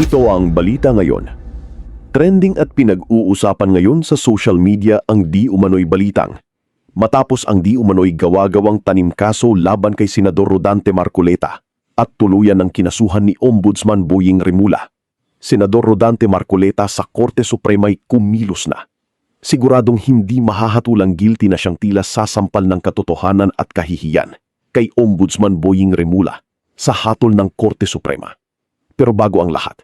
Ito ang balita ngayon. Trending at pinag-uusapan ngayon sa social media ang di umano'y balitang. Matapos ang di umano'y gawa-gawang tanim kaso laban kay Senador Rodante Marcoleta at tuluyan ng kinasuhan ni Ombudsman Boying Rimula. Senador Rodante Marcoleta sa Korte Suprema'y kumilos na. Siguradong hindi mahahatulang guilty na siyang tila sasampal ng katotohanan at kahihiyan kay Ombudsman Boying Rimula sa hatol ng Korte Suprema. Pero bago ang lahat,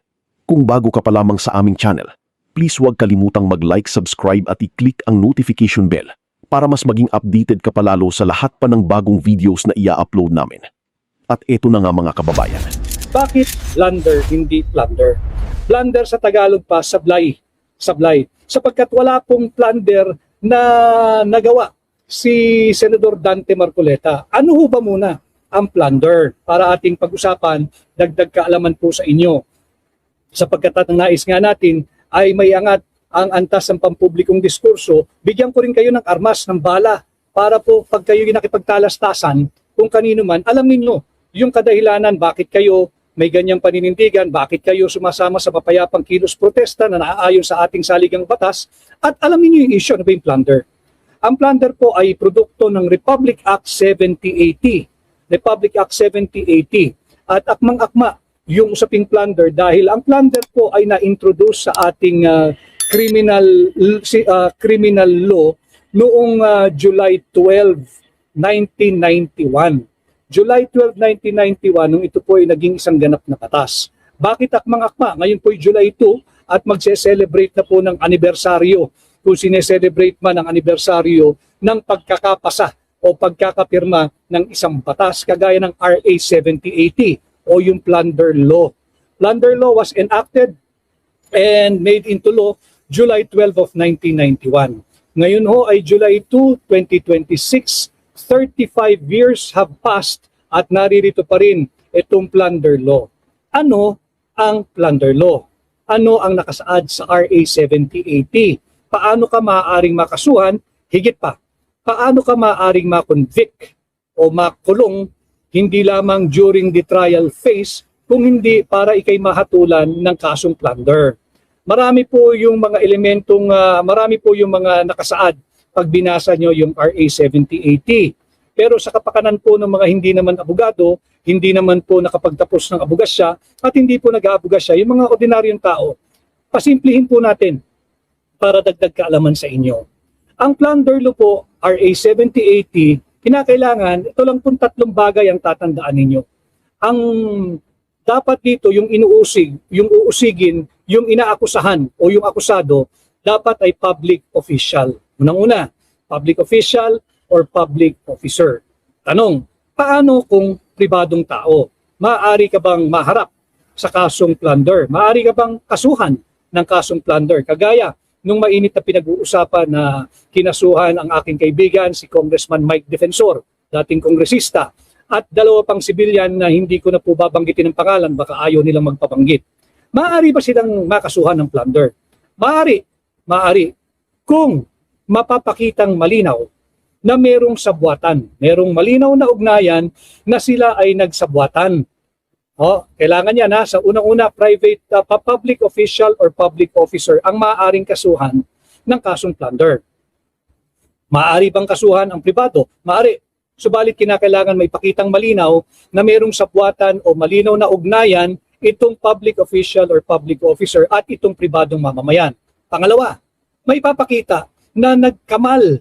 kung bago ka pa lamang sa aming channel, please huwag kalimutang mag-like, subscribe at i-click ang notification bell para mas maging updated ka palalo sa lahat pa ng bagong videos na ia-upload namin. At eto na nga mga kababayan. Bakit blunder, hindi plunder? Blunder sa Tagalog pa, sablay. Sablay. Sapagkat wala pong plunder na nagawa si Senador Dante Marcoleta. Ano ho ba muna ang plunder? Para ating pag-usapan, dagdag kaalaman po sa inyo. Sapagkat ang nais nga natin ay may angat ang antas ng pampublikong diskurso, bigyan ko rin kayo ng armas, ng bala, para po pag kayo nakipagtalastasan, kung kanino man, alam ninyo yung kadahilanan bakit kayo may ganyang paninindigan, bakit kayo sumasama sa papayapang kilos protesta na naaayon sa ating saligang batas, at alam niyo yung issue, ano ba yung plunder? Ang plunder po ay produkto ng Republic Act 7080. Republic Act 7080. At akmang-akma yung usaping plunder dahil ang plunder po ay na-introduce sa ating criminal law noong July 12, 1991. July 12, 1991, nung ito po ay naging isang ganap na batas. Bakit akmang-akma? Ngayon po ay July 2 at magse-celebrate na po ng anibersaryo, kung sineselebrate man ang anibersaryo ng pagkakapasa o pagkakapirma ng isang batas kagaya ng RA 7080 o yung Plunder Law. Plunder Law was enacted and made into law July 12 of 1991. Ngayon ho ay July 2, 2026, 35 years have passed at naririto pa rin itong Plunder Law. Ano ang Plunder Law? Ano ang nakasaad sa RA 7080? Paano ka maaaring makasuhan? Higit pa, paano ka maaaring makonvict o makulong hindi lamang during the trial phase kung hindi para ikay mahatulan ng kasong plunder? Marami po yung mga elementong, marami po yung mga nakasaad pag binasa nyo yung RA 7080. Pero sa kapakanan po ng mga hindi naman abogado, hindi naman po nakapagtapos ng abogasya at hindi po nag-aabogasya, yung mga ordinaryong tao, pasimplihin po natin para dagdag kaalaman sa inyo. Ang plunder law po, RA 7080, kinakailangan, ito lang pong tatlong bagay ang tatandaan ninyo. Ang dapat dito, yung uusigin, yung inaakusahan o yung akusado, dapat ay public official. Unang-una, public official or public officer. Tanong, paano kung pribadong tao? Maaari ka bang maharap sa kasong plunder? Maaari ka bang kasuhan ng kasong plunder? Kagaya nung mainit na pinag-uusapan na kinasuhan ang aking kaibigan, si Congressman Mike Defensor, dating kongresista, at dalawa pang sibilyan na hindi ko na po babanggitin ng pangalan, baka ayaw nilang magpabanggit. Maaari ba silang makasuhan ng plunder? Maaari. Maaari. Kung mapapakitang malinaw na merong sabwatan, merong malinaw na ugnayan na sila ay nagsabwatan. Kailangan yan sa unang-una private, public official or public officer ang maaaring kasuhan ng kasong plunder. Maaari bang kasuhan ang pribado? Maaari. Subalit kinakailangan may pakitang malinaw na merong sabwatan o malinaw na ugnayan itong public official or public officer at itong pribadong mamamayan. Pangalawa, may papakita na nagkamal.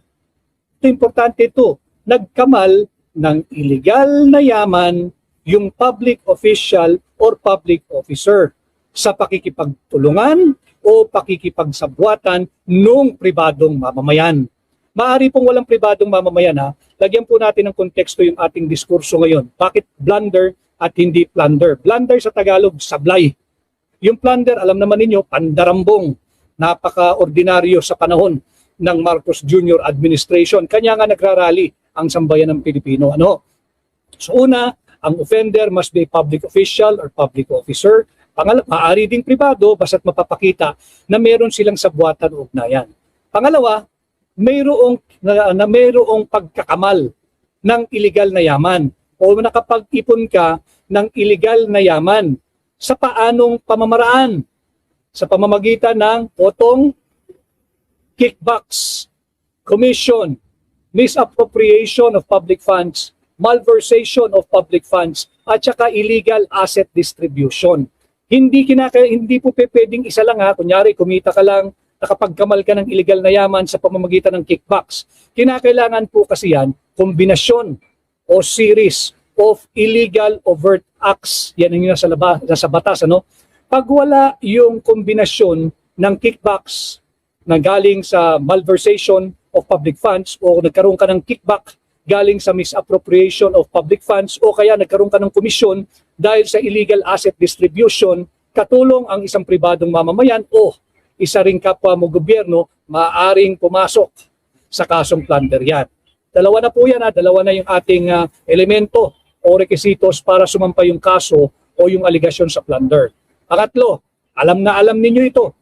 Ito importante ito. Nagkamal ng illegal na yaman yung public official or public officer sa pakikipagtulungan o pakikipagsabwatan nung pribadong mamamayan. Maaari pong walang pribadong mamamayan Lagyan po natin ng konteksto yung ating diskurso ngayon. Bakit blunder at hindi plunder? Blunder sa Tagalog, sablay. Yung plunder, alam naman ninyo, pandarambong. Napaka-ordinaryo sa panahon ng Marcos Jr. administration. Kanya nga nagrarally ang sambayan ng Pilipino. So una, ang offender must be a public official or public officer. Maaari ding pribado basta't mapapakita na meron silang sabwatan o ugnayan. Pangalawa, mayroong pagkakamal ng illegal na yaman o nakapag-ipon ka ng illegal na yaman sa paanong pamamaraan sa pamamagitan ng potong, kickbacks, commission, misappropriation of public funds, malversation of public funds, at saka illegal asset distribution. Hindi po pwedeng isa lang ha. Kunyari, kumita ka lang, nakapagkamal ka ng illegal na yaman sa pamamagitan ng kickbacks. Kinakailangan po kasi yan, kombinasyon o series of illegal overt acts. Yan ang nasa batas. Ano? Pag wala yung kombinasyon ng kickbacks na galing sa malversation of public funds o nagkaroon ka ng kickback galing sa misappropriation of public funds o kaya nagkaroon ka ng komisyon dahil sa illegal asset distribution, katulong ang isang pribadong mamamayan o isa ring kapwa mo gobyerno, maaaring pumasok sa kasong plunder yan. Dalawa na po yan, dalawa na yung ating elemento o requisitos para sumampa yung kaso o yung aligasyon sa plunder. Pangatlo, alam na alam ninyo ito,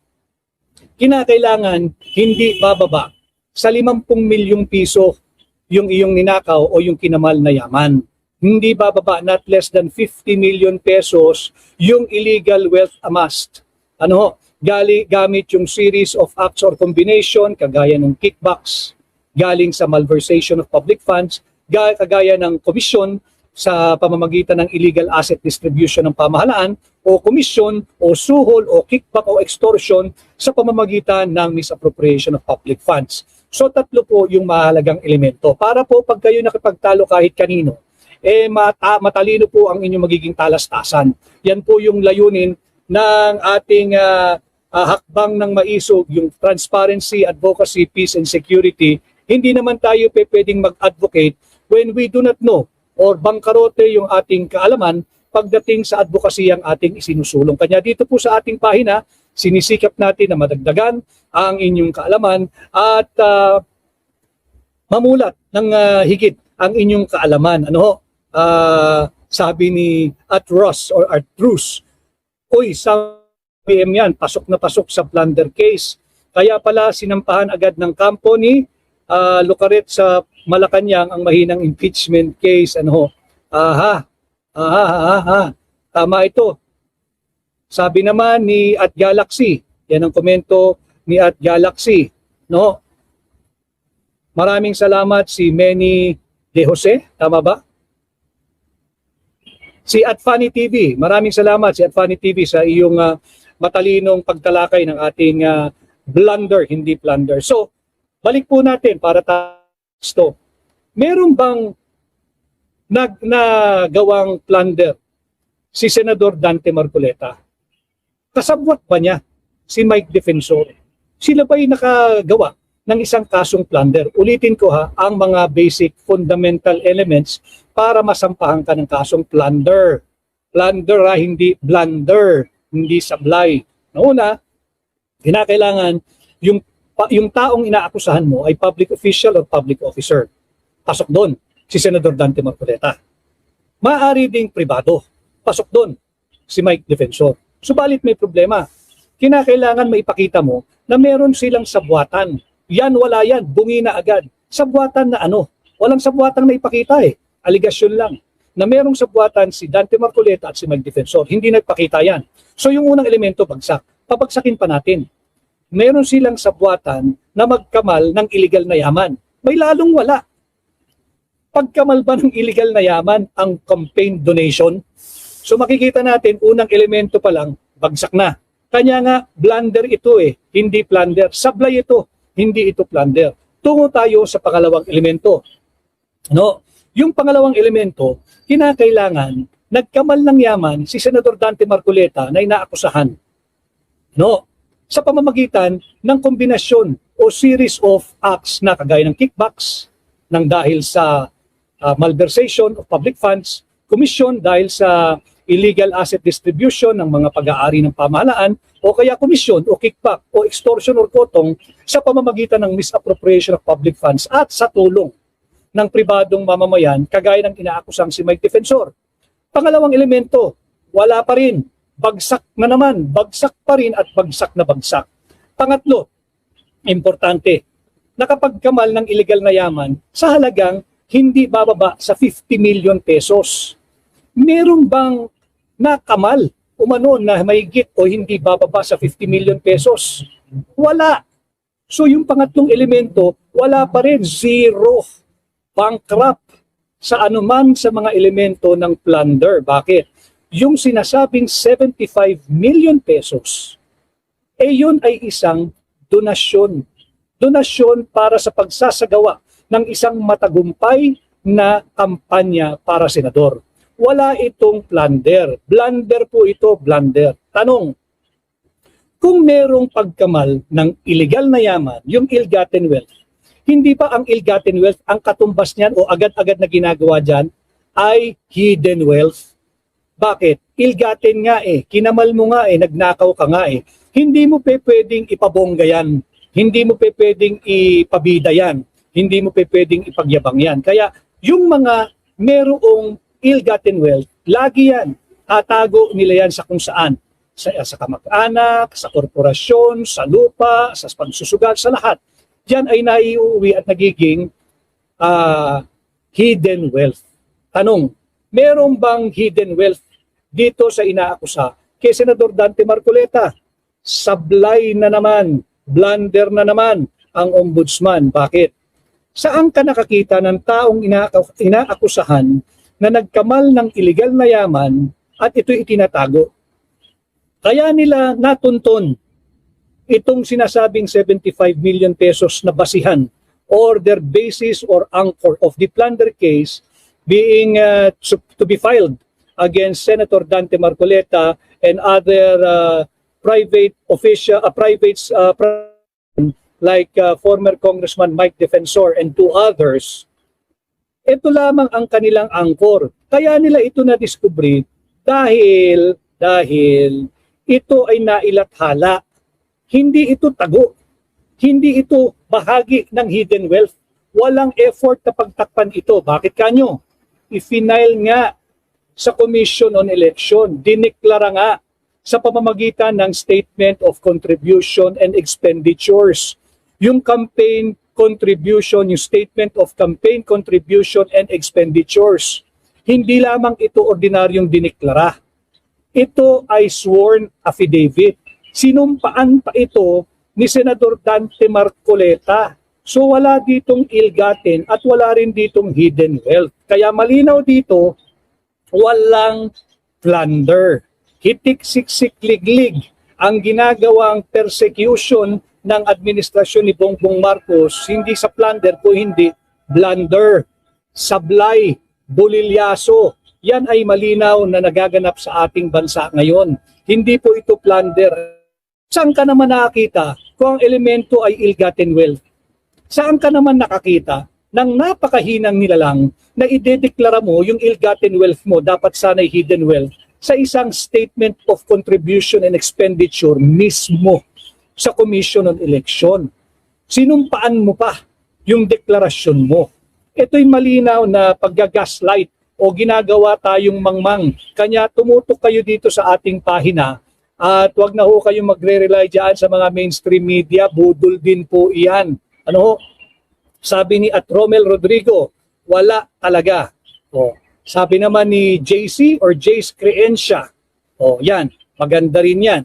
kinakailangan hindi bababa sa 50 milyong piso yung iyong ninakaw o yung kinamal na yaman. Hindi bababa, not less than 50 million pesos yung illegal wealth amassed. Gamit yung series of acts or combination, kagaya ng kickbacks, galing sa malversation of public funds, kagaya ng komisyon sa pamamagitan ng illegal asset distribution ng pamahalaan, o komisyon, o suhol, o kickback, o extortion sa pamamagitan ng misappropriation of public funds. So tatlo po yung mahalagang elemento. Para po pag kayo nakipagtalo kahit kanino, matalino po ang inyong magiging talastasan. Yan po yung layunin ng ating hakbang ng maisog, yung transparency, advocacy, peace, and security. Hindi naman tayo pwedeng mag-advocate when we do not know or bangkarote yung ating kaalaman pagdating sa advocacy ang ating isinusulong. Kanya dito po sa ating pahina, sinisikap natin na madagdagan ang inyong kaalaman at mamulat ng higit ang inyong kaalaman. Sabi ni Atros or Artrus, uy, sa PM yan, pasok na pasok sa plunder case. Kaya pala sinampahan agad ng kampo ni Lucaret sa Malacanang ang mahinang impeachment case. Tama ito. Sabi naman ni At Galaxy, yan ang komento ni At Galaxy, no? Maraming salamat si Manny De Jose, tama ba? Si At Funny TV, maraming salamat si At Funny TV sa iyong matalinong pagtalakay ng ating blunder, hindi plunder. So, balik po natin para tayo. Meron bang nagawang plunder si Senador Dante Marcoleta? Kasabwat ba niya si Mike Defensor? Sila ba'y nakagawa ng isang kasong plunder? Ulitin ko ang mga basic fundamental elements para masampahan ka ng kasong plunder. Plunder hindi blunder, hindi sablay. Una, kinakailangan yung taong inaakusahan mo ay public official or public officer. Pasok doon si Senador Dante Marcoleta. Maaari ding pribado. Pasok doon si Mike Defensor. Subalit may problema. Kinakailangan maipakita mo na meron silang sabwatan. Yan, wala yan. Bungi na agad. Sabwatan na ano? Walang sabwatan na ipakita Aligasyon lang. Na merong sabwatan si Dante Marcoleta at si Mike Defensor. Hindi nagpakita yan. So yung unang elemento, bagsak. Papagsakin pa natin. Meron silang sabwatan na magkamal ng illegal na yaman. May lalong wala. Pagkamal ba ng illegal na yaman ang campaign donation? So makikita natin, unang elemento pa lang, bagsak na. Kanya nga, blunder ito hindi plunder. Sablay ito, hindi ito plunder. Tungo tayo sa pangalawang elemento. Yung pangalawang elemento, kinakailangan, nagkamal ng yaman si Senador Dante Marcoleta na inaakusahan. Sa pamamagitan ng kombinasyon o series of acts na kagaya ng kickbacks, ng dahil sa malversation of public funds, komisyon dahil sa illegal asset distribution ng mga pag-aari ng pamahalaan, o kaya komisyon o kickback o extortion or kotong sa pamamagitan ng misappropriation of public funds at sa tulong ng pribadong mamamayan kagaya ng inaakusang si Mike Defensor. Pangalawang elemento, wala pa rin. Bagsak na naman. Bagsak pa rin at bagsak na bagsak. Pangatlo, importante, nakapagkamal ng illegal na yaman sa halagang hindi bababa sa 50 million pesos. Meron bang nakamal umano na mahigit o hindi bababa sa 50 million pesos? Wala. So yung pangatlong elemento, wala pa rin, zero. Bankrupt sa anuman sa mga elemento ng plunder. Bakit? Yung sinasabing 75 million pesos, yun ay isang donasyon. Donasyon para sa pagsasagawa ng isang matagumpay na kampanya para senador. Wala itong plunder. Blunder po ito, blunder. Tanong, kung merong pagkamal ng illegal na yaman, yung ill-gotten wealth, hindi pa ang ill-gotten wealth, ang katumbas niyan o agad-agad na ginagawa dyan ay hidden wealth. Bakit? Ill-gotten nga kinamal mo nga nagnakaw ka nga Hindi mo pwedeng ipabongga yan. Hindi mo pwedeng ipabida yan. Hindi mo pwedeng ipagyabang yan. Kaya yung mga merong ill-gotten wealth, lagi yan. Tatago nila yan sa kung saan. Sa kamag-anak, sa korporasyon, sa lupa, sa pagsusugal, sa lahat. Yan ay naiuwi at nagiging hidden wealth. Tanong, merong bang hidden wealth dito sa inaakusa kay Senador Dante Marcoleta? Sablay na naman, blunder na naman ang ombudsman. Bakit? Saan ka nakakita ng taong inaakusahan na nagkamal ng illegal na yaman at ito'y itinatago? Kaya nila natunton itong sinasabing 75 million pesos na basihan or their basis or anchor of the plunder case being to be filed against Senator Dante Marcoleta and other private official, privates like former Congressman Mike Defensor and two others. Ito lamang ang kanilang angkor. Kaya nila ito na-discovery dahil ito ay nailathala. Hindi ito tago. Hindi ito bahagi ng hidden wealth. Walang effort na pagtakpan ito. Bakit kanyo? I-final nga sa Commission on Election. Diniklara nga sa pamamagitan ng Statement of Contribution and Expenditures. Yung campaign contribution, yung Statement of Campaign Contribution and Expenditures. Hindi lamang ito ordinaryong diniklara. Ito ay sworn affidavit. Sinumpaan pa ito ni Senador Dante Marcoleta. So wala ditong ill-gotten at wala rin ditong hidden wealth. Kaya malinaw dito, walang plunder. Hitik-siksik-liglig ang ginagawang persecution ng administrasyon ni Bongbong Marcos, hindi sa plunder po, hindi blunder, sablay, bulilyaso. Yan ay malinaw na nagaganap sa ating bansa ngayon. Hindi po ito plunder. Saan ka naman nakakita kung ang elemento ay ill-gotten wealth? Saan ka naman nakakita ng napakahinang nilalang na idedeklara mo yung ill-gotten wealth mo, dapat sana'y hidden wealth, sa isang Statement of Contribution and Expenditure mismo sa Commission on Election? Sinumpaan mo pa yung deklarasyon mo. Ito'y malinaw na paggagaslight o ginagawa tayong mangmang. Kanya tumutok kayo dito sa ating pahina at wag na ho kayong magre-rely dyan sa mga mainstream media. Budol din po iyan. Ano ho? Sabi ni Romel Rodrigo, wala talaga. Sabi naman ni JC or Jace Creencia, yan, maganda rin yan.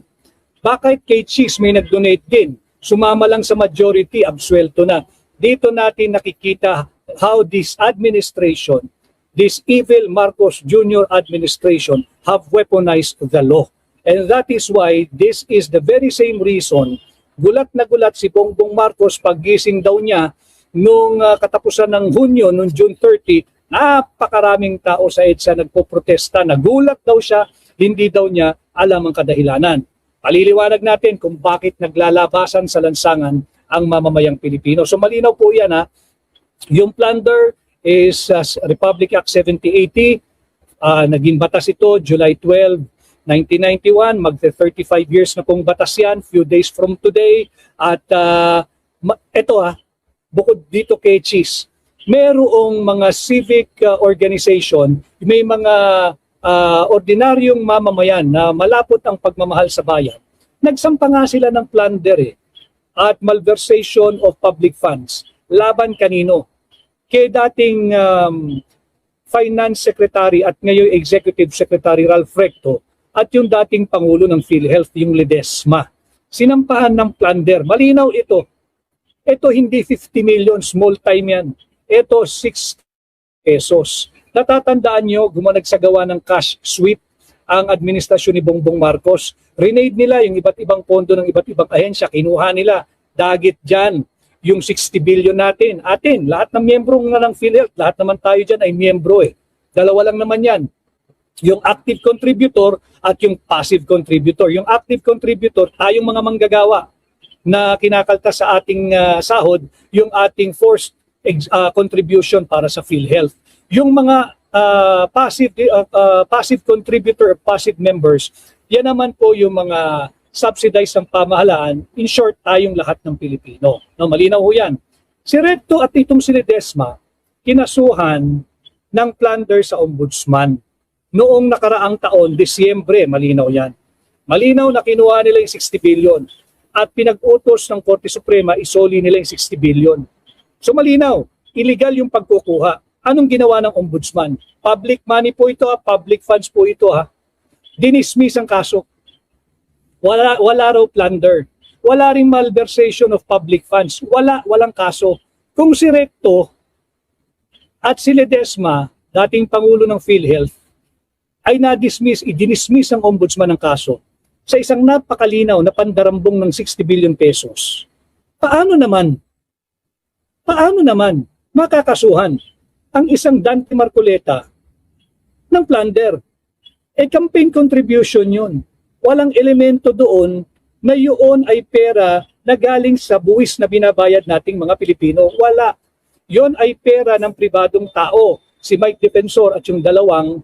Bakit kay Cheese may nag-donate din? Sumama lang sa majority, absuelto na. Dito natin nakikita how this administration, this evil Marcos Jr. administration have weaponized the law. And that is why this is the very same reason gulat na gulat si Bongbong Marcos paggising daw niya nung katapusan ng Hunyo, nung June 30, napakaraming tao sa EDSA nagpoprotesta. Nagulat daw siya, hindi daw niya alam ang kadahilanan. Paliliwanag natin kung bakit naglalabasan sa lansangan ang mamamayang Pilipino. So malinaw po yan ha. Yung plunder is Republic Act 7080. Naging batas ito July 12, 1991. Magte-35 years na pong batas yan, few days from today. At ito bukod dito kay Cheese, merong mga civic organization, may mga ordinaryong mamamayan na malapot ang pagmamahal sa bayan. Nagsampa nga sila ng plunder at malversation of public funds. Laban kanino? Kay dating Finance Secretary at ngayon Executive Secretary Ralph Recto at yung dating Pangulo ng PhilHealth, yung Ledesma. Sinampahan ng plunder. Malinaw ito. Ito hindi 50 million, small time yan. Ito 6 pesos. Natatandaan nyo, gumagsagawa ng cash sweep ang administrasyon ni Bongbong Marcos. Renade nila yung iba't ibang pondo ng iba't ibang ahensya. Kinuha nila. Dagit dyan. Yung 60 billion natin. Atin, lahat ng miyembro nga ng PhilHealth, lahat naman tayo dyan ay miyembro eh. Dalawa lang naman yan. Yung active contributor at yung passive contributor. Yung active contributor, tayong mga manggagawa na kinakaltas sa ating sahod, yung ating forced contribution para sa PhilHealth. Yung mga passive contributor, passive members, yan naman po yung mga subsidized ng pamahalaan. In short, tayong lahat ng Pilipino. No, malinaw ho yan. Si Recto at itong si Ledesma, kinasuhan ng plunder sa ombudsman. Noong nakaraang taon, Disyembre, malinaw yan. Malinaw na kinuha nila yung 60 billion at pinag-utos ng Korte Suprema, isoli nila yung 60 billion. So malinaw, illegal yung pagkukuha. Anong ginawa ng ombudsman? Public money po ito, public funds po ito. Dinismiss ang kaso. Wala raw plunder. Wala ring malversation of public funds. Walang kaso. Kung si Recto at si Ledesma, dating Pangulo ng PhilHealth, ay i-dismiss ang ombudsman ng kaso sa isang napakalinaw na pandarambong ng 60 billion pesos. Paano naman makakasuhan ang isang Dante Marcoleta ng plunder? Campaign contribution yun. Walang elemento doon na yun ay pera na galing sa buwis na binabayad nating mga Pilipino. Wala. Yun ay pera ng pribadong tao, si Mike Defensor at yung dalawang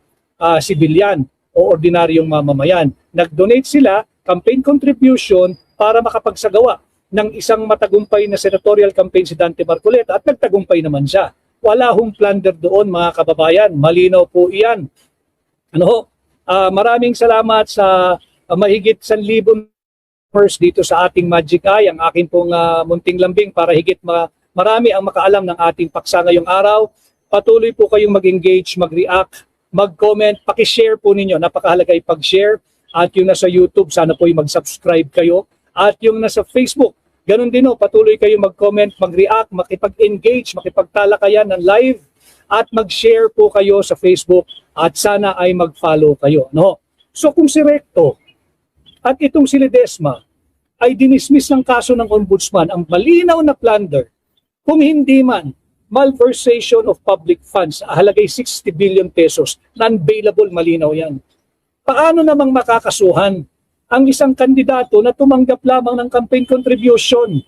sibilyan o ordinaryong mamamayan. Nag-donate sila, campaign contribution para makapagsagawa ng isang matagumpay na senatorial campaign si Dante Marcoleta at nagtagumpay naman siya. Wala hong plunder doon mga kababayan. Malinaw po iyan. Maraming salamat sa mahigit 1,000 first dito sa ating Magic Eye, ang akin pong munting lambing para higit marami ang makaalam ng ating paksa ngayong araw. Patuloy po kayong mag-engage, mag-react, mag-comment, paki-share po ninyo. Napakahalaga i-pag-share. At yung nasa YouTube, sana po yung mag-subscribe kayo. At yung nasa Facebook, ganun din o, patuloy kayong mag-comment, mag-react, makipag-engage, makipagtalakayan ng live. At mag-share po kayo sa Facebook at sana ay mag-follow kayo. No? So kung si Recto at itong si Ledesma ay dinismiss ng kaso ng ombudsman ang malinaw na plunder, kung hindi man malversation of public funds, halagay 60 billion pesos, non-bailable, malinaw yan. Paano namang makakasuhan ang isang kandidato na tumanggap lamang ng campaign contribution?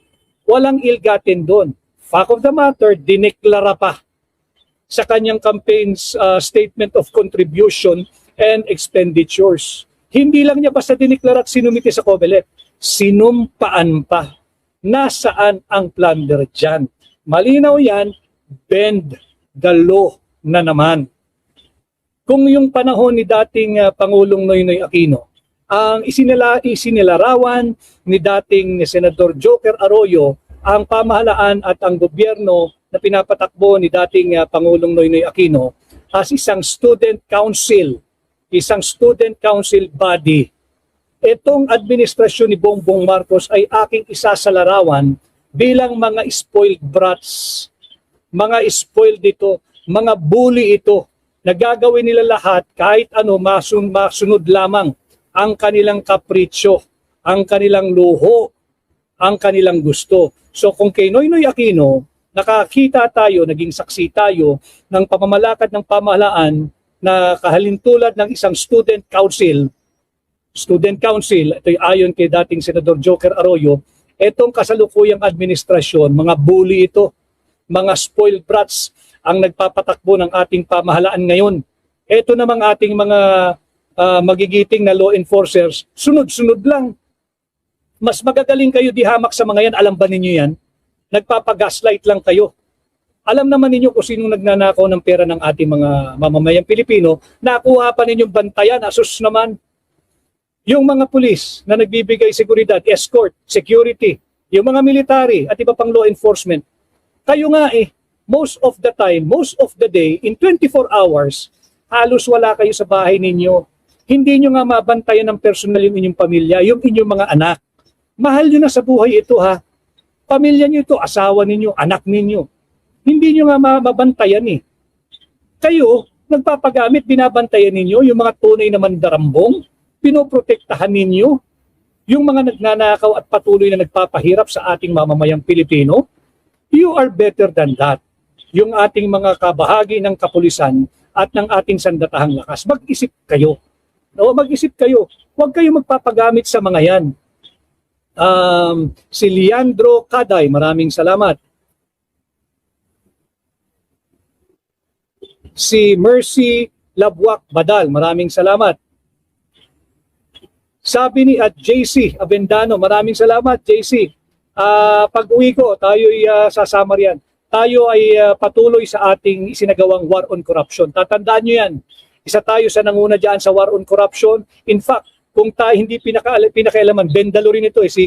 Walang ill-gotten doon. Fact of the matter, dineklara pa sa kanyang campaign's statement of contribution and expenditures. Hindi lang niya basta dineklara at sinumite sa COMELEC, sinumpaan pa. Nasaan ang plunder dyan? Malinaw yan, bend the law na naman. Kung yung panahon ni dating Pangulong Noynoy Aquino, ang isinilarawan ni dating Senador Joker Arroyo, ang pamahalaan at ang gobyerno na pinapatakbo ni dating Pangulong Noynoy Aquino as isang student council body. Itong administrasyon ni Bongbong Marcos ay aking isasalarawan bilang mga spoiled brats. Mga spoiled ito, mga bully ito, nagagawin nila lahat kahit ano masunod lamang ang kanilang kapritsyo, ang kanilang luho, ang kanilang gusto. So kung kay Noynoy Aquino, nakakita tayo, naging saksi tayo ng pamamalakad ng pamahalaan na kahalintulad ng isang student council, ito ay ayon kay dating Senador Joker Arroyo, itong kasalukuyang administrasyon, mga bully ito, mga spoiled brats ang nagpapatakbo ng ating pamahalaan ngayon. Ito namang ating mga magigiting na law enforcers, sunod-sunod lang. Mas magagaling kayo dihamak sa mga yan, alam ba ninyo yan? Nagpapagaslight lang kayo. Alam naman ninyo kung sinong nagnanakaw ng pera ng ating mga mamamayang Pilipino, nakuha pa ninyong bantayan, asus naman. Yung mga pulis na nagbibigay seguridad, escort, security, yung mga military at iba pang law enforcement, kayo nga most of the time, most of the day, in 24 hours, halos wala kayo sa bahay ninyo. Hindi nyo nga mabantayan ng personal yung inyong pamilya, yung inyong mga anak. Mahal nyo na sa buhay ito ha. Pamilya nyo ito, asawa ninyo, anak ninyo. Hindi nyo nga mabantayan eh. Kayo, nagpapagamit, binabantayan ninyo yung mga tunay na mandarambong, pinoprotektahan ninyo yung mga nagnanakaw at patuloy na nagpapahirap sa ating mamamayang Pilipino. You are better than that. Yung ating mga kabahagi ng kapulisan at ng ating sandatahang lakas, mag-isip kayo. No, mag-isip kayo. Huwag kayo magpapagamit sa mga yan. Si Leandro Caday, maraming salamat. Si Mercy Labwak Badal, maraming salamat. Sabi ni at JC Avendano, maraming salamat JC. Pag-uwi ko, tayo'y sasama riyan. Tayo ay patuloy sa ating isinagawang war on corruption. Tatandaan nyo yan. Isa tayo sa nanguna dyan sa war on corruption. In fact, kung tayo hindi pinakailaman, bendalo rin ito si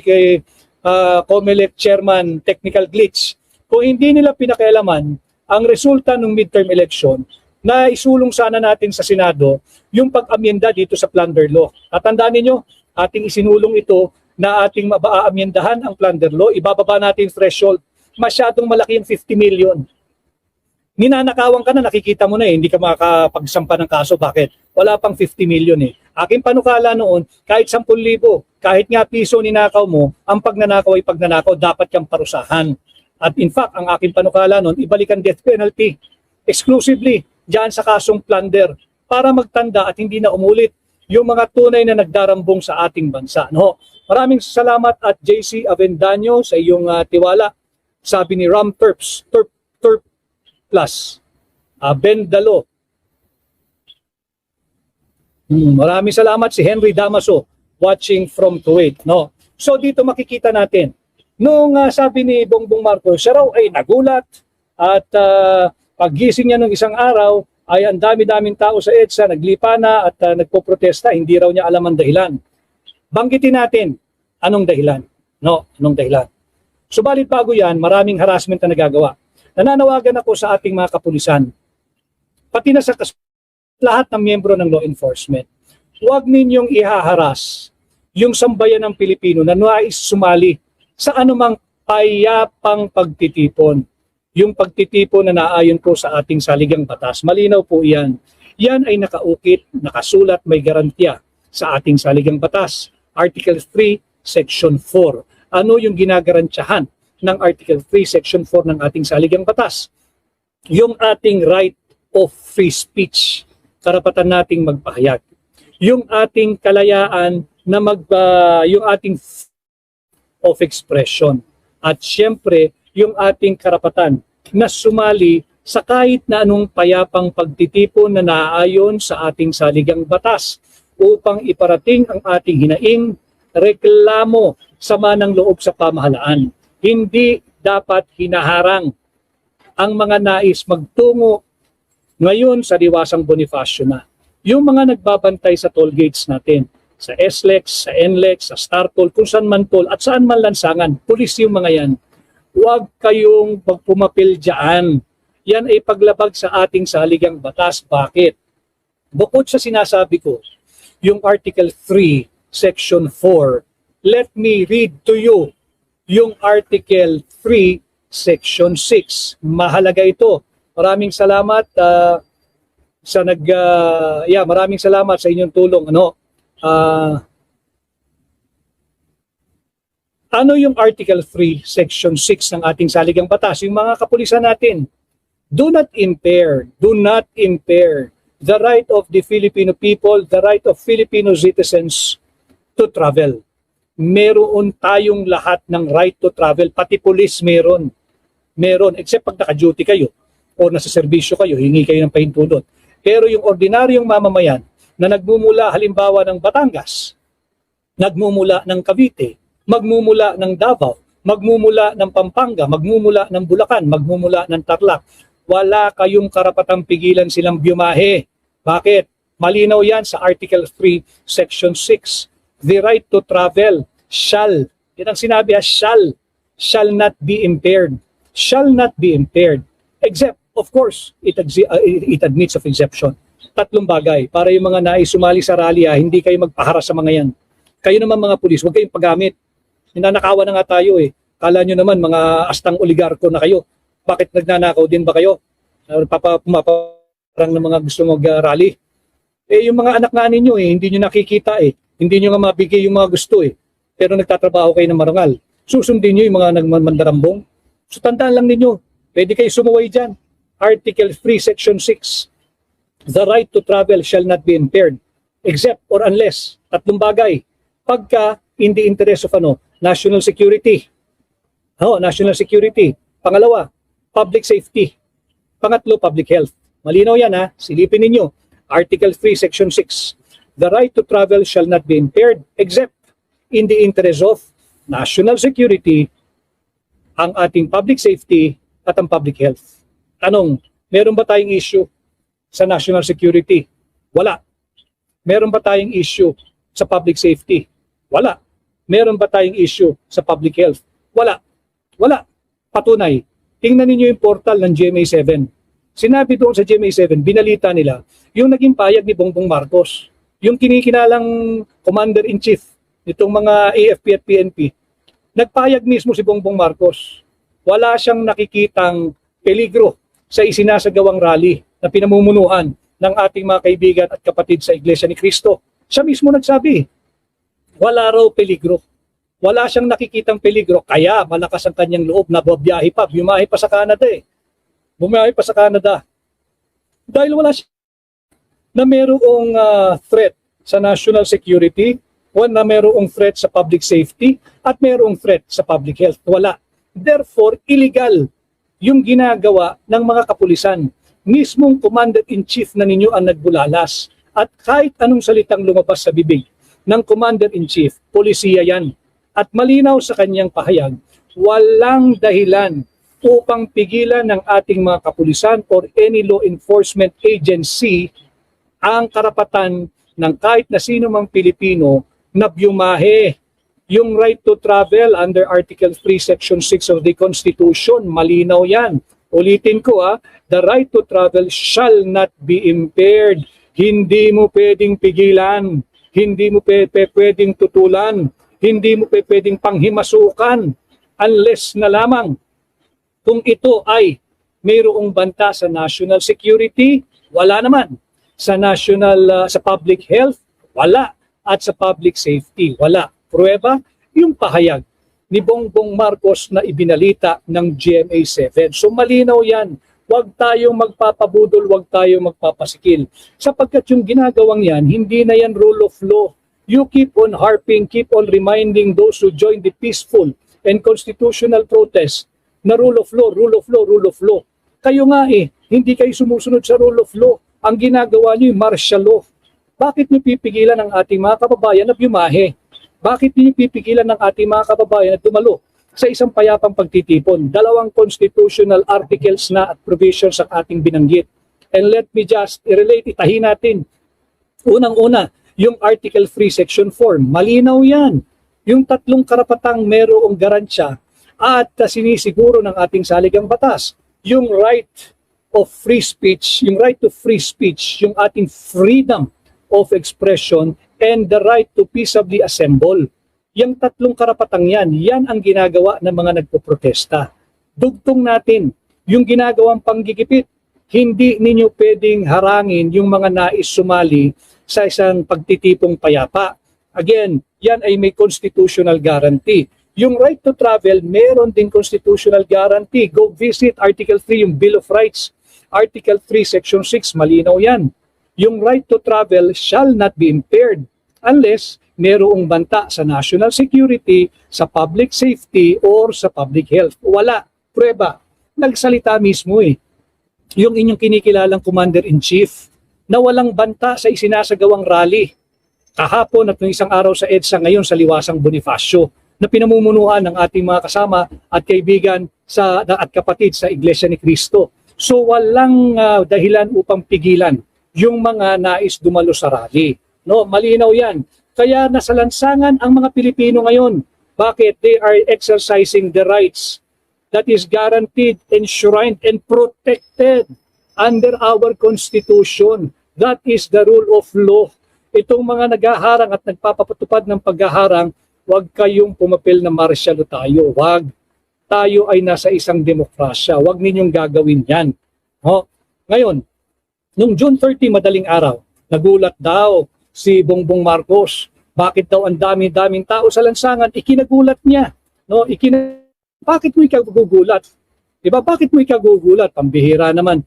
COMELEC Chairman Technical Glitch. Kung hindi nila pinakailaman, ang resulta ng midterm election na isulong sana natin sa Senado yung pag-amyenda dito sa plunder law. Tatandaan ninyo, ating isinulong ito na ating maaamyendahan ang plunder law, ibababa natin yung threshold. Masyadong malaki yung 50 million. Ninanakawan ka na, nakikita mo na hindi ka makakapagsampa ng kaso. Bakit? Wala pang 50 million eh. Aking panukala noon, kahit 10,000, kahit nga piso ninakaw mo, ang pagnanakaw ay pagnanakaw, dapat kang parusahan. At in fact, ang aking panukala noon, ibalikan death penalty exclusively diyan sa kasong plunder para magtanda at hindi na umulit yung mga tunay na nagdarambong sa ating bansa. No? Maraming salamat at JC Avendano sa iyong tiwala. Sabi ni Ram Terp Plus, Ben Dalo. Maraming salamat si Henry Damaso watching from Kuwait. No? So dito makikita natin, nung sabi ni Bongbong Marcos, siya raw ay nagulat at paggising niya nung isang araw ay ang dami-daming tao sa EDSA, naglipa na at nagpoprotesta, hindi raw niya alam ang dahilan. Banggitin natin, anong dahilan? No, anong dahilan? Subalit bago yan, maraming harassment na nagagawa. Nananawagan ako sa ating mga kapulisan, pati na sa lahat ng miyembro ng law enforcement. Huwag ninyong ihaharas yung sambayan ng Pilipino na nais sumali sa anumang payapang pagtitipon. Yung pagtitipon na naayon po sa ating saligang batas. Malinaw po yan. Yan ay nakaukit, nakasulat, may garantiya sa ating saligang batas. Article 3, Section 4. Ano yung ginagarantyahan ng Article 3, Section 4 ng ating saligang batas? Yung ating right of free speech, karapatan nating magpahayag. Yung ating kalayaan na yung ating of expression. At syempre, yung ating karapatan na sumali sa kahit na anong payapang pagtitipon na naaayon sa ating saligang batas upang iparating ang ating hinaing, reklamo, sama ng loob sa pamahalaan. Hindi dapat hinaharang ang mga nais magtungo ngayon sa Diwasang Bonifacio na. Yung mga nagbabantay sa toll gates natin, sa SLEX, sa NLEX, sa StarToll, kung saan man toll at saan man lansangan, pulis yung mga yan. Huwag kayong pumapil dyan. Yan ay paglabag sa ating saligang batas. Bakit? Bukod sa sinasabi ko, yung Article 3, Section 4, let me read to you yung Article 3, Section 6. Mahalaga ito. Maraming salamat maraming salamat sa inyong tulong. Ano yung Article 3, Section 6 ng ating saligang batas? Yung mga kapulisan natin, do not impair the right of the Filipino people, the right of Filipino citizens to travel. Meron tayong lahat ng right to travel, pati police meron, except pag naka-duty kayo o nasa serbisyo kayo, hingi kayo ng pahintulot. Pero yung ordinaryong mamamayan na nagmumula halimbawa ng Batangas, nagmumula ng Cavite, magmumula ng Davao, magmumula ng Pampanga, magmumula ng Bulacan, magmumula ng Tarlac, wala kayong karapatang pigilan silang biyahe. Bakit? Malinaw yan sa Article 3, Section 6. The right to travel shall, yan ang sinabi, shall not be impaired. Shall not be impaired. Except, of course, it admits of exception. Tatlong bagay para yung mga nais sumali sa rally, hindi kayo magpaharas sa mga yan. Kayo naman mga pulis, huwag kayong paggamit. Ninanakawan na nga tayo eh. Kala nyo naman mga astang oligarko na kayo. Bakit nagnanakaw din ba kayo? Pumaparang ng mga gusto mag-rally. Eh yung mga anak nga ninyo hindi nyo nakikita Hindi nyo nga mabigay yung mga gusto Pero nagtatrabaho kayo ng marangal. Susundin nyo yung mga nagmandarambong. So tandaan lang ninyo, pwede kayo sumuway dyan. Article 3, Section 6. The right to travel shall not be impaired, except or unless, tatlong bagay. Pagka in the interest of national security. National security. Pangalawa, public safety. Pangatlo, public health. Malinaw yan silipin ninyo. Article 3, Section 6. The right to travel shall not be impaired except in the interest of national security, ang ating public safety at ang public health. Tanong, meron ba tayong issue sa national security? Wala. Meron ba tayong issue sa public safety? Wala. Meron ba tayong issue sa public health? Wala. Wala. Patunay. Tingnan ninyo yung portal ng GMA7. Sinabi doon sa GMA7, binalita nila, yung naging payag ni Bongbong Marcos, yung kinikinalang Commander-in-Chief nitong mga AFP at PNP, nagpayag mismo si Bongbong Marcos. Wala siyang nakikitang peligro sa isinasagawang rally na pinamumunuan ng ating mga kaibigan at kapatid sa Iglesia ni Cristo. Siya mismo nagsabi, wala raw peligro. Wala siyang nakikitang peligro, kaya malakas ang kanyang loob na bumiyahe pa. Bumiyahe pa sa Canada Bumiyahe pa sa Canada. Dahil wala siya na mayroong threat sa national security, na mayroong threat sa public safety, at mayroong threat sa public health. Wala. Therefore, illegal yung ginagawa ng mga kapulisan. Mismong Commander-in-Chief na ninyo ang nagbulalas. At kahit anong salitang lumabas sa bibig ng Commander-in-Chief, polisiya yan. At malinaw sa kanyang pahayag, walang dahilan upang pigilan ng ating mga kapulisan or any law enforcement agency ang karapatan ng kahit na sino mang Pilipino na byumahe. Yung right to travel under Article 3, Section 6 of the Constitution, malinaw yan. Ulitin ko the right to travel shall not be impaired. Hindi mo pwedeng pigilan, hindi mo pwedeng tutulan, hindi mo pwedeng panghimasukan unless na lamang kung ito ay mayroong banta sa national security, wala naman. Sa national, sa public health, wala. At sa public safety, wala. Pruweba, yung pahayag ni Bongbong Marcos na ibinalita ng GMA7. So malinaw yan. Huwag tayong magpapabudol, huwag tayong magpapasikil. Sapagkat yung ginagawang yan, hindi na yan rule of law. You keep on harping, keep on reminding those who join the peaceful and constitutional protest na rule of law, rule of law, rule of law. Kayo nga hindi kayo sumusunod sa rule of law. Ang ginagawa niyo yung martial law. Bakit niyo pipigilan ang ating mga kababayan na bumahe? Bakit niyo pipigilan ng ating mga kababayan na dumalo sa isang payapang pagtitipon? Dalawang constitutional articles na at provisions ang ating binanggit. And let me just relate, itahin natin. Unang-una, yung Article 3, Section 4, malinaw yan. Yung tatlong karapatang merong garansya at sinisiguro ng ating saligang batas. Yung right of free speech, yung right to free speech, yung ating freedom of expression, and the right to peaceably assemble. Yung tatlong karapatang yan ang ginagawa ng mga nagpoprotesta. Dugtong natin yung ginagawang panggigipit. Hindi ninyo pwedeng harangin yung mga nais sumali sa isang pagtitipong payapa. Again, yan ay may constitutional guarantee. Yung right to travel, meron din constitutional guarantee. Go visit Article 3, yung Bill of Rights. Article 3, Section 6, malinaw yan. Yung right to travel shall not be impaired unless merong banta sa national security, sa public safety, or sa public health. Wala. Prueba. Nagsalita mismo yung inyong kinikilalang Commander-in-Chief na walang banta sa isinasagawang rally. Kahapon at ng isang araw sa EDSA, ngayon sa Liwasang Bonifacio, na pinamumunuan ng ating mga kasama at kaibigan at kapatid sa Iglesia ni Cristo. So walang dahilan upang pigilan yung mga nais dumalo sa rally. No, malinaw yan. Kaya nasa lansangan ang mga Pilipino ngayon. Bakit? They are exercising the rights that is guaranteed, enshrined, and protected under our Constitution. That is the rule of law. Itong mga naghaharang at nagpapatupad ng paghaharang, huwag kayong pumapil na martial law tayo. Huwag. Tayo ay nasa isang demokrasya. Huwag ninyong gagawin yan. No? Ngayon, nung June 30, madaling araw, nagulat daw si Bongbong Marcos. Bakit daw ang dami-daming tao sa lansangan? Ikinagulat niya. No? Bakit mo ikagugulat? Diba? Bakit mo ikagugulat? Pambihira naman.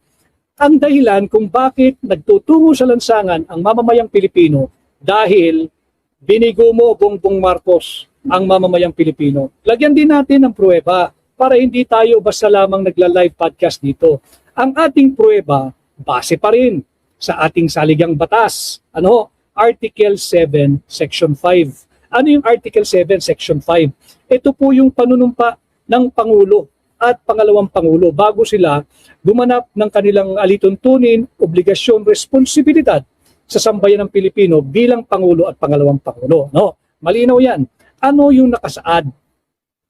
Ang dahilan kung bakit nagtutungo sa lansangan ang mamamayang Pilipino dahil binigo mo, Bongbong Marcos, ang mamamayang Pilipino. Lagyan din natin ng pruweba para hindi tayo basta lamang nagla-live podcast dito. Ang ating pruweba, base pa rin sa ating saligang batas. Ano? Article 7, Section 5. Ano yung Article 7, Section 5? Ito po yung panunumpa ng Pangulo at pangalawang Pangulo bago sila gumanap ng kanilang alituntunin, obligasyon, responsibilidad sa sambayan ng Pilipino bilang Pangulo at pangalawang Pangulo. No? Malinaw yan. Ano yung nakasaad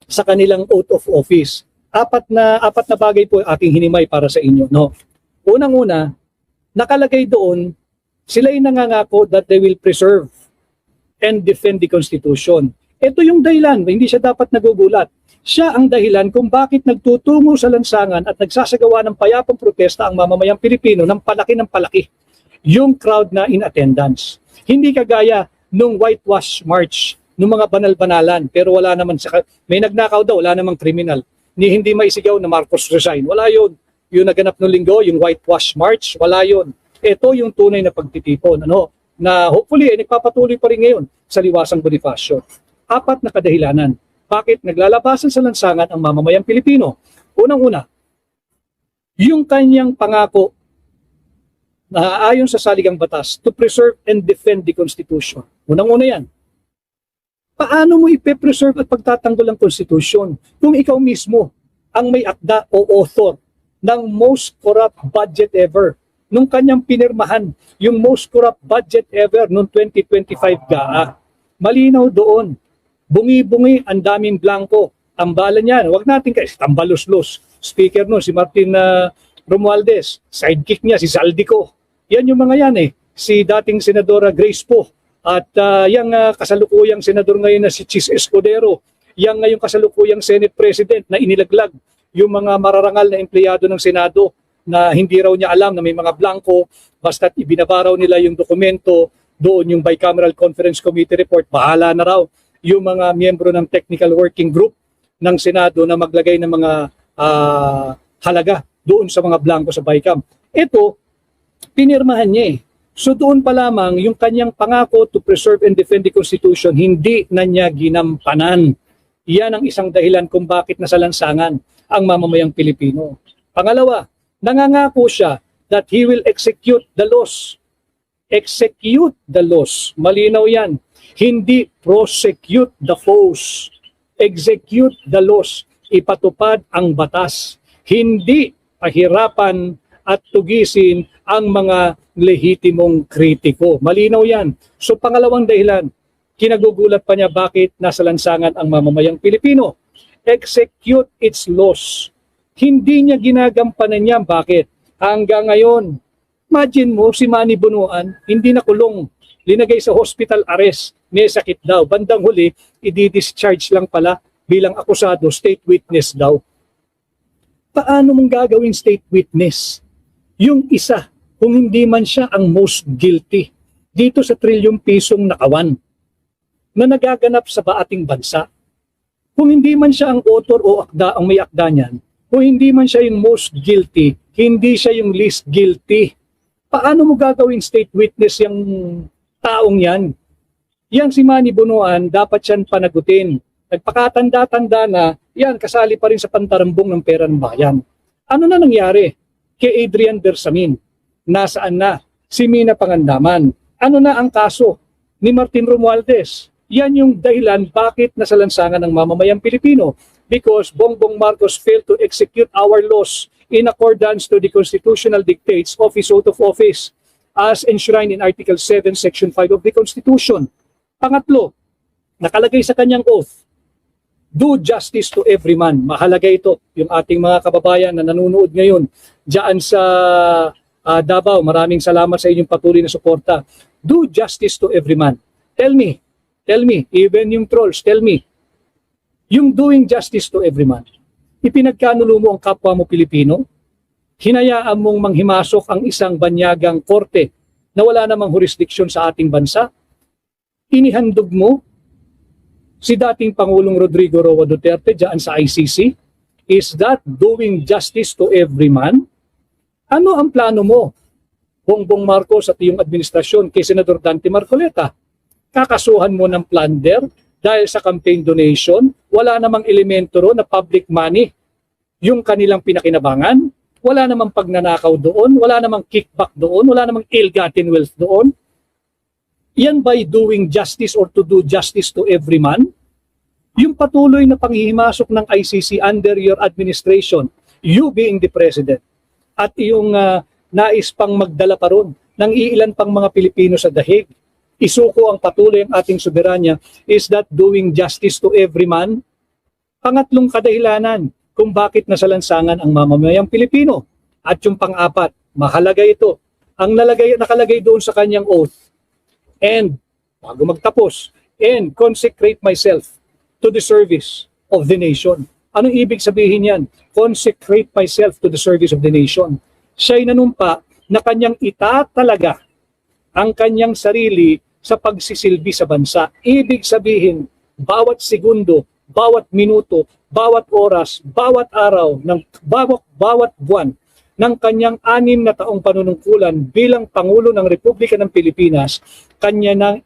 sa kanilang oath of office? Apat na bagay po aking hinimay para sa inyo. No? Unang-una, nakalagay doon, sila'y nangangako that they will preserve and defend the Constitution. Ito yung dahilan, hindi siya dapat nagugulat. Siya ang dahilan kung bakit nagtutungo sa lansangan at nagsasagawa ng payapang protesta ang mamamayang Pilipino ng palaki. Yung crowd na in attendance. Hindi kagaya nung whitewash march, nung mga banal-banalan, pero wala naman, may nagnakaw daw, wala namang kriminal. Hindi maisigaw na Marcos resign. Wala yun. Yung naganap ng linggo, yung whitewash march, wala yun. Ito yung tunay na pagtitipon, na hopefully nagpapatuloy pa rin ngayon sa Liwasang Bonifacio. 4 na kadahilanan. Bakit naglalabasan sa lansangan ang mamamayang Pilipino? Unang-una, yung kanyang pangako na ayon sa saligang batas to preserve and defend the Constitution. Unang-una yan. Paano mo ipe-preserve at pagtatanggol ang Constitution kung ikaw mismo ang may akda o author ng most corrupt budget ever? Nung kanyang pinirmahan, yung most corrupt budget ever noong 2025 GAA. Malinaw doon. Bungi-bungi, ang daming blanco. Tambalan yan. Huwag natin kasi tambalos-los. Speaker no, si Martin Romualdez. Sidekick niya, si Saldico. Yan yung mga yan eh. Si dating Senadora Grace Poe. At yung kasalukuyang senador ngayon na si Chis Escudero. Yang ngayong kasalukuyang Senate President na inilaglag yung mga mararangal na empleyado ng Senado na hindi raw niya alam na may mga blanco, basta't ibinabaraw nila yung dokumento, doon yung Bicameral Conference Committee report, bahala na raw yung mga miyembro ng Technical Working Group ng Senado na maglagay ng mga halaga doon sa mga blanco sa Bicam. Ito, pinirmahan niya eh. So doon pa lamang yung kanyang pangako to preserve and defend the Constitution, hindi na niya ginampanan. Iyan ang isang dahilan kung bakit nasa lansangan ang mamamayang Pilipino. Pangalawa, nangangako siya that he will execute the laws. Execute the laws. Malinaw yan. Hindi prosecute the foes. Execute the laws. Ipatupad ang batas. Hindi pahirapan at tugisin ang mga lehitimong kritiko. Malinaw yan. So pangalawang dahilan, kinagugulat pa niya bakit nasa lansangan ang mamamayang Pilipino. Execute its laws. Hindi niya ginagampanan niya. Bakit? Hanggang ngayon, imagine mo si Manny Bunuan, hindi nakulong, linagay sa hospital arrest, may sakit daw. Bandang huli, i-discharge lang pala bilang akusado, state witness daw. Paano mong gagawin state witness? Yung isa, kung hindi man siya ang most guilty dito sa trilyong pisong nakawan na nagaganap sa ating bansa. Kung hindi man siya ang author o akda, ang may akda niyan, kung hindi man siya yung most guilty, hindi siya yung least guilty. Paano mo gagawin state witness yung taong yan? Yan si Manny Bunuan, dapat yan panagutin. Nagpakatanda-tanda na, yan, kasali pa rin sa pantarambong ng pera ng bayan. Ano na nangyari kay Adrian Bersamin? Nasaan na? Si Mina Pangandaman. Ano na ang kaso ni Martin Romualdez? Yan yung dahilan bakit nasa lansangan ng mamamayang Pilipino. Because Bongbong Marcos failed to execute our laws in accordance to the constitutional dictates of his oath of office as enshrined in Article 7, Section 5 of the Constitution. Pangatlo, nakalagay sa kanyang oath, do justice to every man. Mahalaga ito, yung ating mga kababayan na nanonood ngayon diyan sa Davao, maraming salamat sa inyong patuloy na suporta. Do justice to every man. Tell me, even yung trolls, tell me, yung doing justice to every man, ipinagkanulo mo ang kapwa mo Pilipino, hinayaan mong manghimasok ang isang banyagang korte na wala namang jurisdiction sa ating bansa, inihandog mo si dating Pangulong Rodrigo Roa Duterte dyan sa ICC. Is that doing justice to every man? Ano ang plano mo, Bongbong Marcos at iyong administrasyon kay Senador Dante Marcoleta? Kakasuhan mo ng plunder dahil sa campaign donation, wala namang elemento ro na public money yung kanilang pinakinabangan, wala namang pagnanakaw doon, wala namang kickback doon, wala namang ill-gotten wealth doon. Yan by doing justice or to do justice to every man? Yung patuloy na panghihimasok ng ICC under your administration, you being the president, at yung nais pang magdala pa ron ng iilan pang mga Pilipino sa dahig, isuko ang patuloy ang ating soberanya, is that doing justice to every man? Pangatlong kadahilanan kung bakit nasalansangan ang mamamayang Pilipino. At yung pang-apat, mahalaga ito, ang nakalagay doon sa kanyang oath, and bago magtapos, and consecrate myself to the service of the nation. Anong ibig sabihin yan? Consecrate myself to the service of the nation. Siya'y nanumpa na kanyang itatalaga ang kanyang sarili sa pagsisilbi sa bansa. Ibig sabihin, bawat segundo, bawat minuto, bawat oras, bawat araw, bawat buwan ng kanyang 6 na taong panunungkulan bilang Pangulo ng Republika ng Pilipinas, kanya nang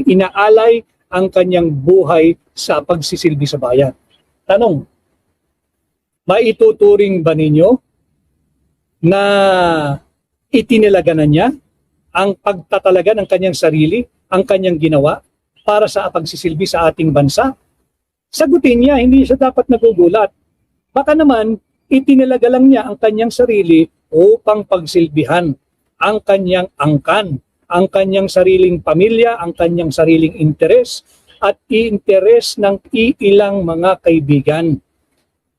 inaalay ang kanyang buhay sa pagsisilbi sa bayan. Tanong, maituturing ba ninyo na itinalaga na niya ang pagtatalaga ng kanyang sarili, ang kanyang ginawa para sa pagsisilbi sa ating bansa? Sagutin niya, hindi siya dapat nagugulat. Baka naman, itinalaga lang niya ang kanyang sarili upang pagsilbihan ang kanyang angkan, ang kanyang sariling pamilya, ang kanyang sariling interes, at interes ng iilang mga kaibigan.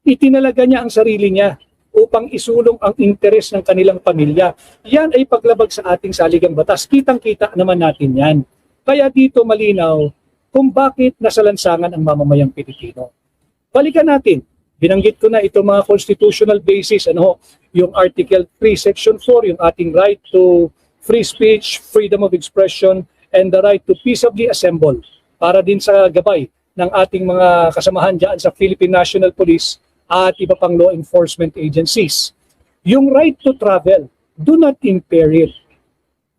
Itinalaga niya ang sarili niya upang isulong ang interes ng kanilang pamilya. Yan ay paglabag sa ating saligang batas. Kitang-kita naman natin yan. Kaya dito malinaw kung bakit nasalansangan ang mamamayang Pilipino. Balikan natin. Binanggit ko na ito mga constitutional basis, yung Article 3, Section 4, yung ating right to free speech, freedom of expression, and the right to peaceably assemble. Para din sa gabay ng ating mga kasamahan dyan sa Philippine National Police at iba pang law enforcement agencies. Yung right to travel, do not impair it.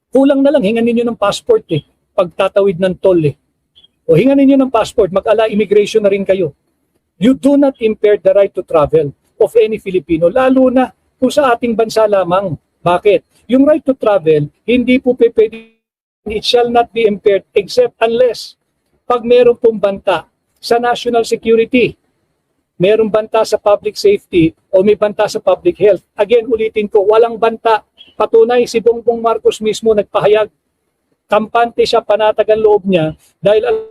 Kulang na lang, hingan ninyo ng passport pagtatawid ng toll O hingan ninyo ng passport, mag-ala immigration na rin kayo. You do not impair the right to travel of any Filipino, lalo na kung sa ating bansa lamang. Bakit? Yung right to travel, hindi po pwede, it shall not be impaired except unless pag meron pong banta sa national security, merong banta sa public safety, o may banta sa public health. Again, ulitin ko, walang banta. Patunay, si Bongbong Marcos mismo nagpahayag. Kampante siya, panatag ang loob niya dahil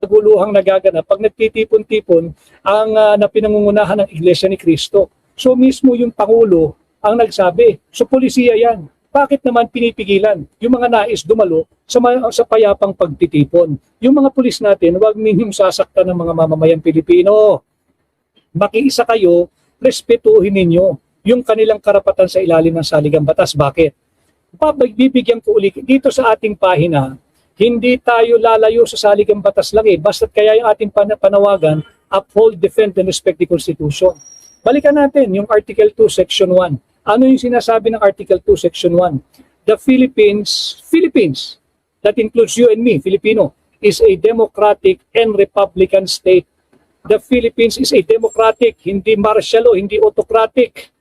naguluhang nagaganap pag nagtitipon-tipon ang napinangungunahan ng Iglesia ni Cristo. So mismo yung Pangulo ang nagsabi. So polisiya yan. Bakit naman pinipigilan yung mga nais dumalo sa payapang pagtitipon? Yung mga pulis natin, huwag ninyong sasaktan ng mga mamamayang Pilipino. Makiisa kayo, respetuhin ninyo yung kanilang karapatan sa ilalim ng saligang batas. Bakit? Bibigyan ko ulit dito sa ating pahina, hindi tayo lalayo sa saligang batas lang basta't kaya yung ating panawagan, uphold, defend, and respect the Constitution. Balikan natin yung Article 2, Section 1. Ano yung sinasabi ng Article 2, Section 1? The Philippines, that includes you and me, Filipino, is a democratic and republican state. The Philippines is a democratic, hindi martial o hindi autocratic,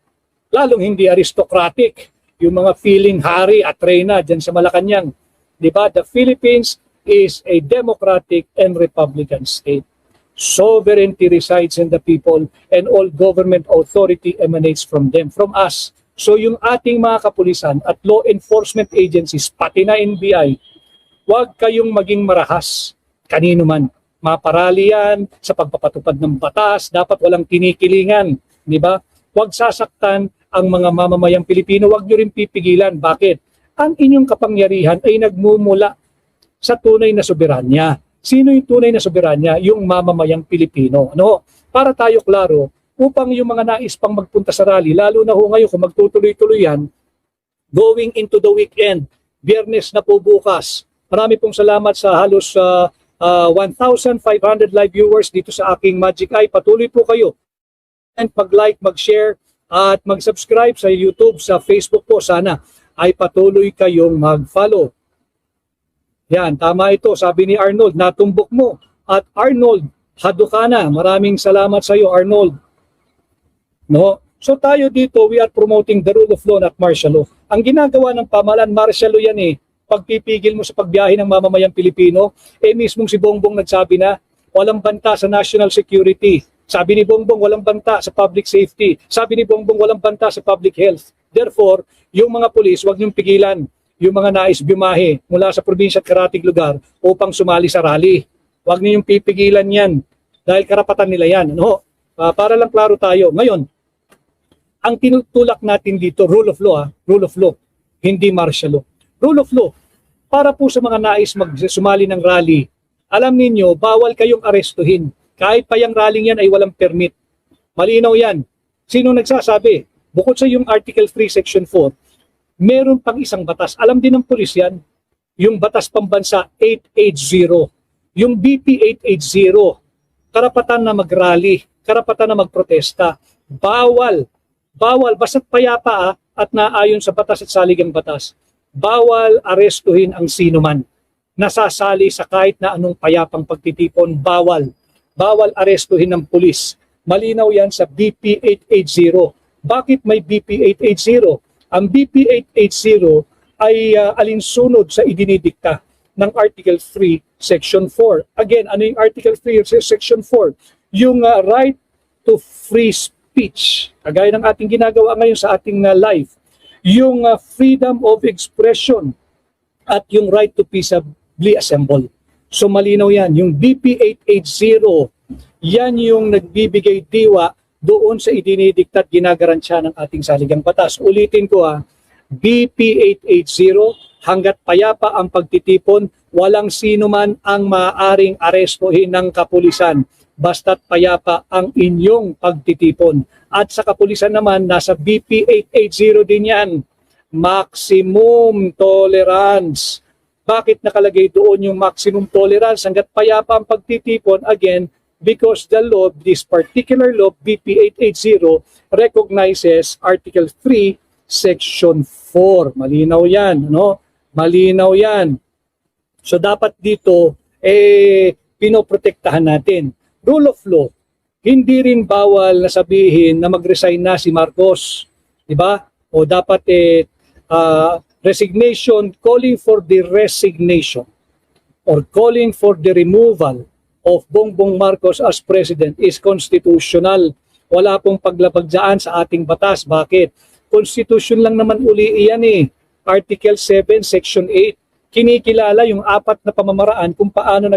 lalong hindi aristocratic. Yung mga feeling hari at reyna dyan sa Malacanang. Diba? The Philippines is a democratic and republican state. Sovereignty resides in the people and all government authority emanates from them, from us. So yung ating mga kapulisan at law enforcement agencies, pati na NBI, huwag kayong maging marahas kanino man. Maparali yan sa pagpapatupad ng batas, dapat walang kinikilingan. Diba? Huwag sasaktan ang mga mamamayang Pilipino. Huwag nyo rin pipigilan. Bakit? Ang inyong kapangyarihan ay nagmumula sa tunay na soberanya. Sino yung tunay na soberanya? Yung mamamayang Pilipino. Ano? Para tayo klaro, upang yung mga nais pang magpunta sa rally, lalo na ho ngayon kung magtutuloy-tuloy yan, going into the weekend, Biyernes na po bukas. Marami pong salamat sa halos 1,500 live viewers dito sa aking Magic Eye. Patuloy po kayo and mag-like, mag-share at mag-subscribe sa YouTube, sa Facebook po. Sana ay patuloy kayong mag-follow. Yan, tama ito. Sabi ni Arnold, natumbok mo. At Arnold, hado ka na. Maraming salamat sa iyo, Arnold. No? So tayo dito, we are promoting the rule of law at martial law. Ang ginagawa ng pamahalaan, martial law yan eh. Pagpipigil mo sa pagbiyahe ng mamamayang Pilipino, mismong si Bongbong nagsabi na, walang banta sa national security. Sabi ni Bongbong, walang banta sa public safety. Sabi ni Bongbong, walang banta sa public health. Therefore, yung mga pulis, huwag niyong pigilan yung mga nais biyahe mula sa probinsya at karatig lugar upang sumali sa rally. Huwag niyong pipigilan yan dahil karapatan nila yan. Ano? Para lang klaro tayo. Ngayon, ang tinutulak natin dito, rule of law, rule of law, hindi martial law. Rule of law, para po sa mga nais sumali ng rally, alam ninyo, bawal kayong arestuhin. Kahit pa yung rally yan ay walang permit. Malinaw yan. Sino nagsasabi? Bukod sa yung Article 3, Section 4, meron pang isang batas. Alam din ng pulis yan, yung Batas Pambansa 880. Yung BP 880, karapatan na mag-rally, karapatan na magprotesta. Bawal, basta't payapa at naayon sa batas at saligang batas. Bawal arestuhin ang sino man nasasali sa kahit na anong payapang pagtitipon. Bawal arestuhin ng pulis. Malinaw yan sa BP 880. Bakit may BP 880? Ang BP 880 ay alinsunod sa idinidikta ng Article 3, Section 4. Again, ano yung Article 3, Section 4? Yung right to free speech. Kagaya ng ating ginagawa ngayon sa ating live. Yung freedom of expression at yung right to peaceably assemble. So malinaw yan. Yung BP 880, yan yung nagbibigay diwa doon sa idinidikta at ginagaransya ng ating saligang batas. Ulitin ko BP 880, hanggat payapa ang pagtitipon, walang sino man ang maaaring arestuhin ng kapulisan, basta't payapa ang inyong pagtitipon. At sa kapulisan naman, nasa BP 880 din yan, maximum tolerance. Bakit nakalagay doon yung maximum tolerance? Hanggat payapa ang pagtitipon, again, because the law, this particular law, BP 880, recognizes Article 3, Section 4. Malinaw yan, no? Malinaw yan. So dapat dito, pinoprotektahan natin. Rule of law, hindi rin bawal na sabihin na mag-resign na si Marcos. Diba? O dapat resignation, calling for the resignation or calling for the removal of Bongbong Marcos as President is constitutional. Wala pong paglabag dyan sa ating batas. Bakit? Constitution lang naman uli iyan eh. Article 7, Section 8. Kinikilala yung 4 na pamamaraan kung paano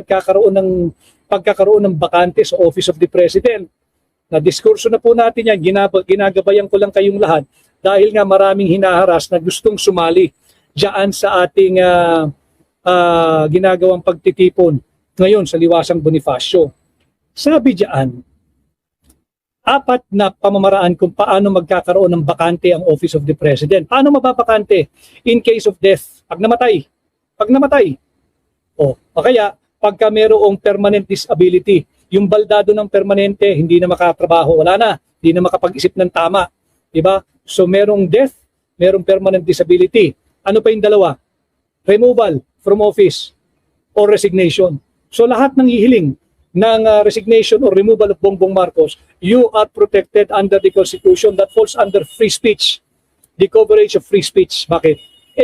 pagkakaroon ng bakante sa Office of the President. Na diskurso na po natin yan, ginagabayan ko lang kayong lahat dahil nga maraming hinaharas na gustong sumali dyan sa ating ginagawang pagtitipon ngayon sa Liwasang Bonifacio. Sabi diyan, 4 na pamamaraan kung paano magkakaroon ng bakante ang Office of the President. Paano mababakante? In case of death, pag namatay. O kaya, pagka mayroong permanent disability, yung baldado ng permanente, hindi na makatrabaho, wala na, hindi na makapag-isip ng tama. Diba? So merong death, merong permanent disability. Ano pa yung dalawa? Removal from office or resignation. So lahat ng hihiling ng resignation or removal of Bongbong Marcos, you are protected under the Constitution that falls under free speech. The coverage of free speech. Bakit?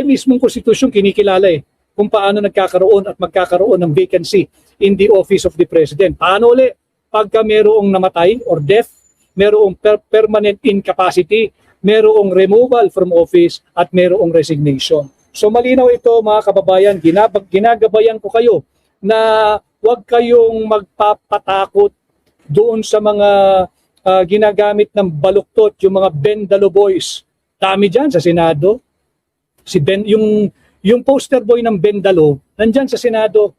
Mismong Constitution kinikilala kung paano nagkakaroon at magkakaroon ng vacancy in the office of the President. Paano ulit? Pagka mayroong namatay or death, mayroong permanent incapacity, mayroong removal from office at mayroong resignation. So malinaw ito mga kababayan, ginagabayan ko kayo na huwag kayong magpapatakot doon sa mga ginagamit ng baluktot yung mga Bendalo boys. Dami dyan sa Senado. Yung poster boy ng Bendalo, nandyan sa Senado.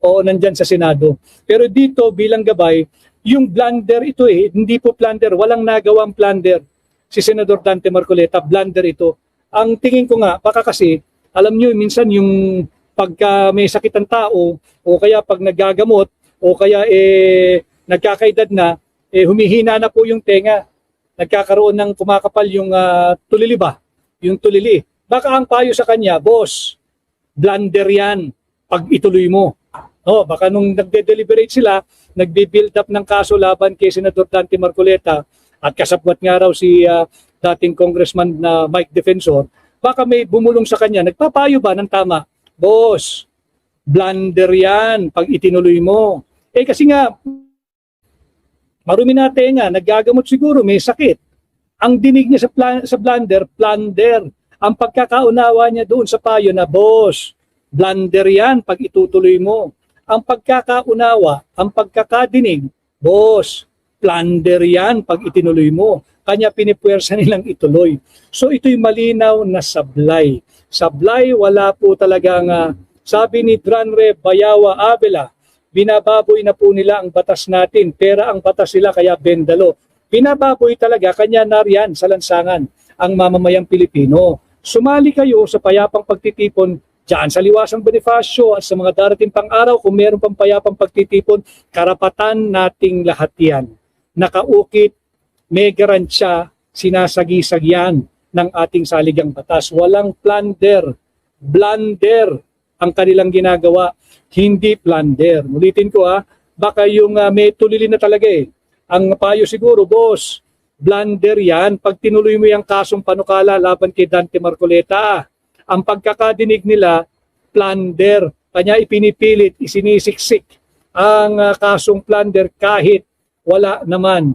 Oo, nandyan sa Senado. Pero dito, bilang gabay, yung blunder ito hindi po plunder, walang nagawang plunder. Si Senador Dante Marcoleta, blunder ito. Ang tingin ko nga, baka kasi, alam nyo, minsan yung pagka may sakit ang tao, o kaya pag nagagamot, o kaya nagkakaedad na, humihina na po yung tenga. Nagkakaroon ng kumakapal yung tulili ba? Yung tulili. Baka ang payo sa kanya, boss, blunder yan pag ituloy mo. Baka nung nagde-deliberate sila, nagbe-build up ng kaso laban kay Senador Dante Marcoleta at kasabwat nga raw si dating congressman na Mike Defensor, baka may bumulong sa kanya, nagpapayo ba ng tama? Boss, blunder yan pag itinuloy mo. Kasi nga, marumi na tenga, naggagamot siguro, may sakit. Ang dinig niya sa blunder, plunder. Ang pagkakaunawa niya doon sa payo na, boss, blunder yan pag itutuloy mo. Ang pagkakaunawa, ang pagkakadinig, boss, plunder yan pag itinuloy mo. Kanya pinipuwersa nilang ituloy. So ito'y malinaw na sablay. Sablay, wala po talagang, sabi ni Dranre Bayawa Avila, binababoy na po nila ang batas natin. Pera ang batas nila kaya Bendalo. Binababoy talaga, kanya nariyan sa lansangan ang mamamayang Pilipino. Sumali kayo sa payapang pagtitipon diyan sa Liwasang Bonifacio at sa mga darating pang araw, kung meron pang payapang pagtitipon, karapatan nating lahat yan. Nakaukit, may garansya, sinasagisag yan ng ating saligang batas. Walang plunder. Blunder ang kanilang ginagawa, hindi plunder. Ulitin ko baka yung may tulili na talaga Ang payo siguro, boss, blunder yan pag tinuloy mo yung kasong panukala laban kay Dante Marcoleta. Ang pagkakadinig nila, plunder. Kanya ipinipilit, isinisiksik ang kasong plunder kahit wala naman.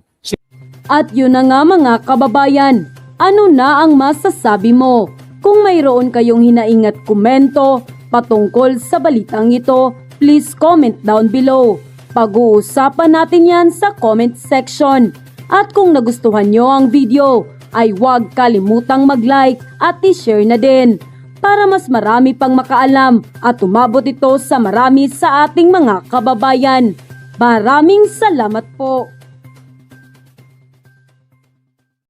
At yun na nga mga kababayan, ano na ang masasabi mo? Kung mayroon kayong hinaingat komento patungkol sa balitang ito, please comment down below. Pag-uusapan natin yan sa comment section. At kung nagustuhan nyo ang video, ay huwag kalimutang mag-like at i-share na din para mas marami pang makaalam at umabot ito sa marami sa ating mga kababayan. Maraming salamat po!